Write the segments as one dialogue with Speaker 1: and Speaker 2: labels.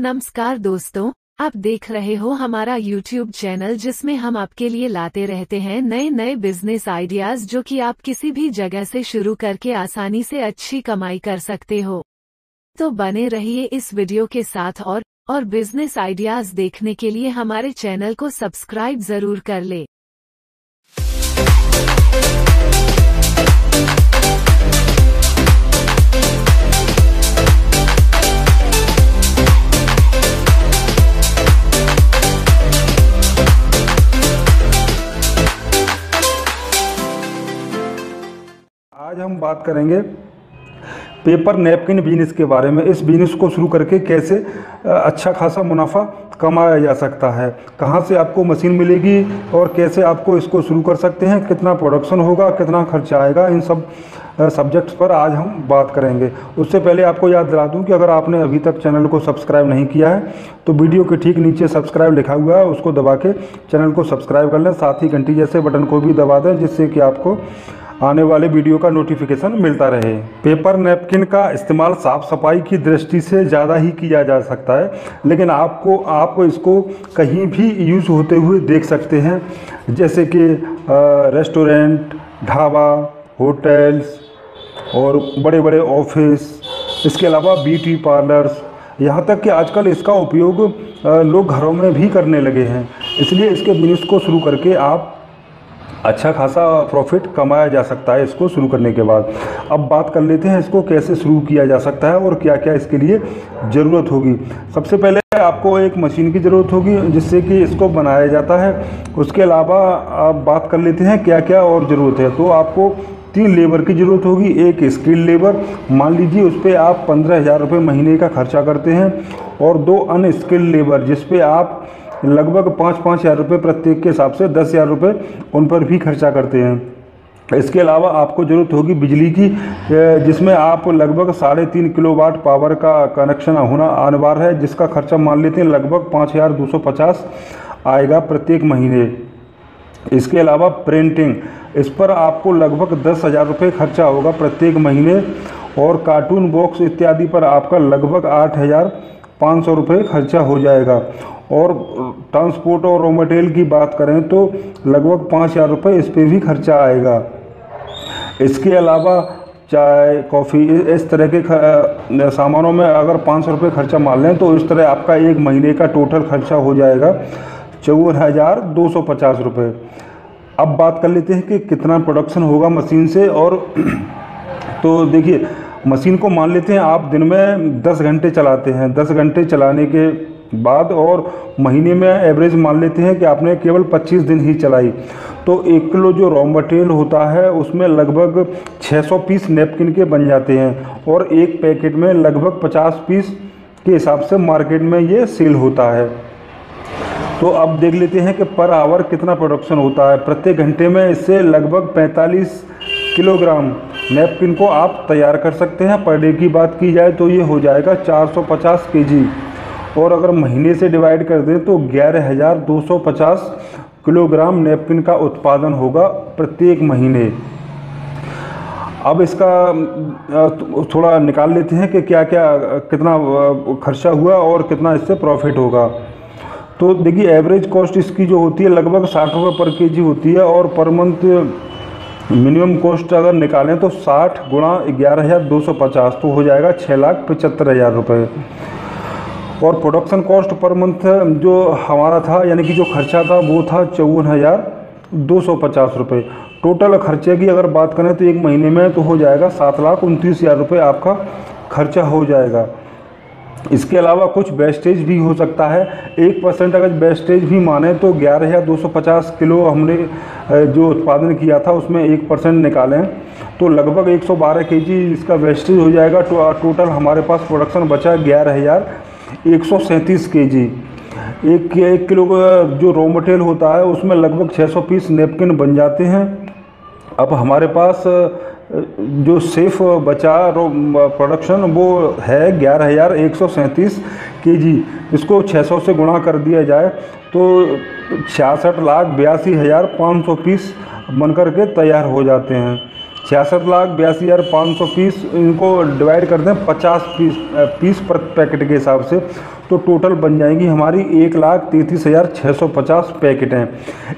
Speaker 1: नमस्कार दोस्तों, आप देख रहे हो हमारा YouTube चैनल जिसमें हम आपके लिए लाते रहते हैं नए नए बिजनेस आइडियाज जो कि आप किसी भी जगह से शुरू करके आसानी से अच्छी कमाई कर सकते हो। तो बने रहिए इस वीडियो के साथ और बिजनेस आइडियाज देखने के लिए हमारे चैनल को सब्सक्राइब जरूर कर ले।
Speaker 2: आज हम बात करेंगे पेपर नैपकिन बिजनेस के बारे में। इस बिजनेस को शुरू करके कैसे अच्छा खासा मुनाफा कमाया जा सकता है, कहां से आपको मशीन मिलेगी और कैसे आपको इसको शुरू कर सकते हैं, कितना प्रोडक्शन होगा, कितना खर्चा आएगा, इन सब सब्जेक्ट्स पर आज हम बात करेंगे। उससे पहले आपको याद दिला दूं कि अगर आपने अभी तक चैनल को सब्सक्राइब नहीं किया है तो वीडियो के ठीक नीचे सब्सक्राइब लिखा हुआ है, उसको दबा के चैनल को सब्सक्राइब कर लें। साथ ही घंटी जैसे बटन को भी दबा दें जिससे कि आपको आने वाले वीडियो का नोटिफिकेशन मिलता रहे। पेपर नैपकिन का इस्तेमाल साफ सफाई की दृष्टि से ज़्यादा ही किया जा सकता है, लेकिन आप इसको कहीं भी यूज़ होते हुए देख सकते हैं, जैसे कि रेस्टोरेंट, ढाबा, होटल्स और बड़े बड़े ऑफिस, इसके अलावा ब्यूटी पार्लर्स, यहाँ तक कि आजकल इसका उपयोग लोग घरों में भी करने लगे हैं। इसलिए इसके बिजनेस को शुरू करके आप अच्छा खासा प्रॉफिट कमाया जा सकता है इसको शुरू करने के बाद। अब बात कर लेते हैं इसको कैसे शुरू किया जा सकता है और क्या क्या इसके लिए ज़रूरत होगी। सबसे पहले आपको एक मशीन की ज़रूरत होगी जिससे कि इसको बनाया जाता है। उसके अलावा आप बात कर लेते हैं क्या क्या और ज़रूरत है। तो आपको 3 लेबर की ज़रूरत होगी। एक स्किल लेबर, मान लीजिए उस पर आप 15,000 रुपये महीने का खर्चा करते हैं, और 2 अनस्किल्ड लेबर जिस पे आप लगभग 5-5 हज़ार रुपये प्रत्येक के हिसाब से 10,000 रुपये उन पर भी खर्चा करते हैं। इसके अलावा आपको ज़रूरत होगी बिजली की, जिसमें आप लगभग 3.5 किलोवाट पावर का कनेक्शन होना अनिवार्य है, जिसका खर्चा मान लेते हैं लगभग 5,250 आएगा प्रत्येक महीने। इसके अलावा प्रिंटिंग, इस पर आपको लगभग 10,000 रुपये खर्चा होगा प्रत्येक महीने, और कार्टून बॉक्स इत्यादि पर आपका लगभग 8,500 रुपये खर्चा हो जाएगा। और ट्रांसपोर्ट और रॉ मटेरियल की बात करें तो लगभग 5,000 रुपये इस पर भी खर्चा आएगा। इसके अलावा चाय, कॉफ़ी, इस तरह के सामानों में अगर 500 रुपये खर्चा मान लें तो इस तरह आपका एक महीने का टोटल खर्चा हो जाएगा 54,250 रुपये। अब बात कर लेते हैं कि कितना प्रोडक्शन होगा मशीन से। और तो देखिए, मशीन को मान लेते हैं आप दिन में 10 घंटे चलाते हैं। 10 घंटे चलाने के बाद और महीने में एवरेज मान लेते हैं कि आपने केवल 25 दिन ही चलाई, तो 1 किलो जो रॉ मटेरियल होता है उसमें लगभग 600 पीस नैपकिन के बन जाते हैं, और एक पैकेट में लगभग 50 पीस के हिसाब से मार्केट में ये सेल होता है। तो अब देख लेते हैं कि पर आवर कितना प्रोडक्शन होता है। प्रत्येक घंटे में इससे लगभग 45 किलोग्राम नैपकिन को आप तैयार कर सकते हैं। पर डे की बात की जाए तो ये हो जाएगा 450 केजी, और अगर महीने से डिवाइड कर दें तो 11,250 किलोग्राम नैपकिन का उत्पादन होगा प्रत्येक महीने। अब इसका थोड़ा निकाल लेते हैं कि क्या क्या कितना खर्चा हुआ और कितना इससे प्रॉफिट होगा। तो देखिए, एवरेज कॉस्ट इसकी जो होती है लगभग 60 रुपये पर केजी होती है, और पर मंथ मिनिमम कॉस्ट अगर निकालें तो 60 गुणा 11,250 तो हो जाएगा 6,75,000 रुपये। और प्रोडक्शन कॉस्ट पर मंथ जो हमारा था, यानी कि जो खर्चा था वो था 54,250 रुपये। टोटल खर्चे की अगर बात करें तो एक महीने में तो हो जाएगा 7,29,000 रुपये आपका खर्चा हो जाएगा। इसके अलावा कुछ वेस्टेज भी हो सकता है। 1% अगर वेस्टेज भी माने तो 11,250 किलो हमने जो उत्पादन किया था उसमें 1% निकालें तो लगभग 112 केजी इसका वेस्टेज हो जाएगा। टोटल हमारे पास प्रोडक्शन बचा 11,137 केजी। एक किलो का जो रॉ मटेरियल होता है उसमें लगभग 600 पीस नैपकिन बन जाते हैं। अब हमारे पास जो सेफ बचा प्रोडक्शन वो है 11,137 केजी। इसको 600 से गुणा कर दिया जाए तो 66,82,500 पीस बनकर के तैयार हो जाते हैं। 66,82,500 पीस, इनको डिवाइड कर दें 50 पीस पर पैकेट के हिसाब से, तो टोटल बन जाएंगी हमारी 1,33,650 पैकेट हैं।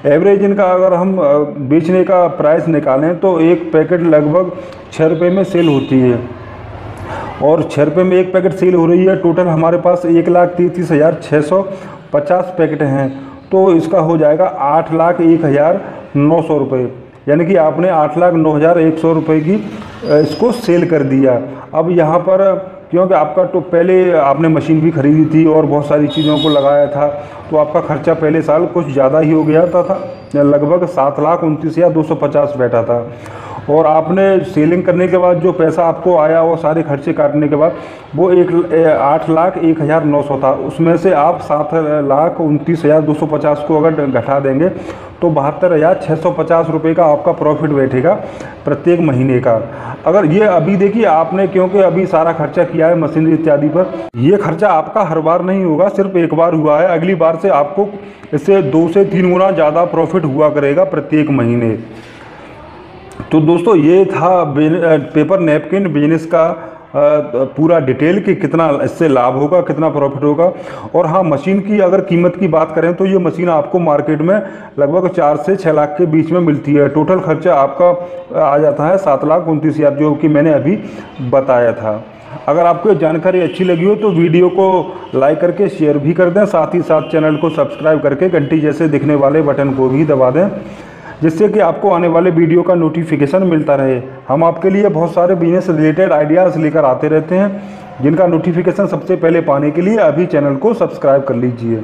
Speaker 2: एवरेज इनका अगर हम बेचने का प्राइस निकालें तो एक पैकेट लगभग 6 रुपये में सेल होती है, और 6 रुपये में एक पैकेट सेल हो रही है। टोटल हमारे पास 1,33,650 पैकेट हैं, तो इसका हो जाएगा 8,01,900 रुपये, यानी कि आपने 8,09,100 रुपये की इसको सेल कर दिया। अब यहाँ पर क्योंकि आपका तो पहले आपने मशीन भी खरीदी थी और बहुत सारी चीज़ों को लगाया था, तो आपका खर्चा पहले साल कुछ ज़्यादा ही हो गया था, लगभग 7,29,250 बैठा था। और आपने सेलिंग करने के बाद जो पैसा आपको आया वो सारे खर्चे काटने के बाद वो 8,01,900 था, उसमें से आप 7,29,250 को अगर घटा देंगे तो 72,650 रुपये का आपका प्रॉफिट बैठेगा प्रत्येक महीने का। अगर ये अभी देखिए आपने, क्योंकि अभी सारा खर्चा किया है मशीनरी इत्यादि पर, ये खर्चा आपका हर बार नहीं होगा, सिर्फ एक बार हुआ है, अगली बार से आपको इससे 2 से 3 गुना ज़्यादा प्रॉफिट हुआ करेगा प्रत्येक महीने। तो दोस्तों ये था पेपर नैपकिन बिजनेस का पूरा डिटेल कि कितना इससे लाभ होगा, कितना प्रॉफिट होगा। और हाँ, मशीन की अगर कीमत की बात करें तो ये मशीन आपको मार्केट में लगभग 4 से 6 लाख के बीच में मिलती है। टोटल खर्चा आपका आ जाता है 7,29,000, जो कि मैंने अभी बताया था। अगर आपको ये जानकारी अच्छी लगी हो तो वीडियो को लाइक करके शेयर भी कर दें, साथ ही साथ चैनल को सब्सक्राइब करके घंटी जैसे दिखने वाले बटन को भी दबा दें, जिससे कि आपको आने वाले वीडियो का नोटिफिकेशन मिलता रहे। हम आपके लिए बहुत सारे बिजनेस रिलेटेड आइडियाज़ लेकर आते रहते हैं, जिनका नोटिफिकेशन सबसे पहले पाने के लिए अभी चैनल को सब्सक्राइब कर लीजिए।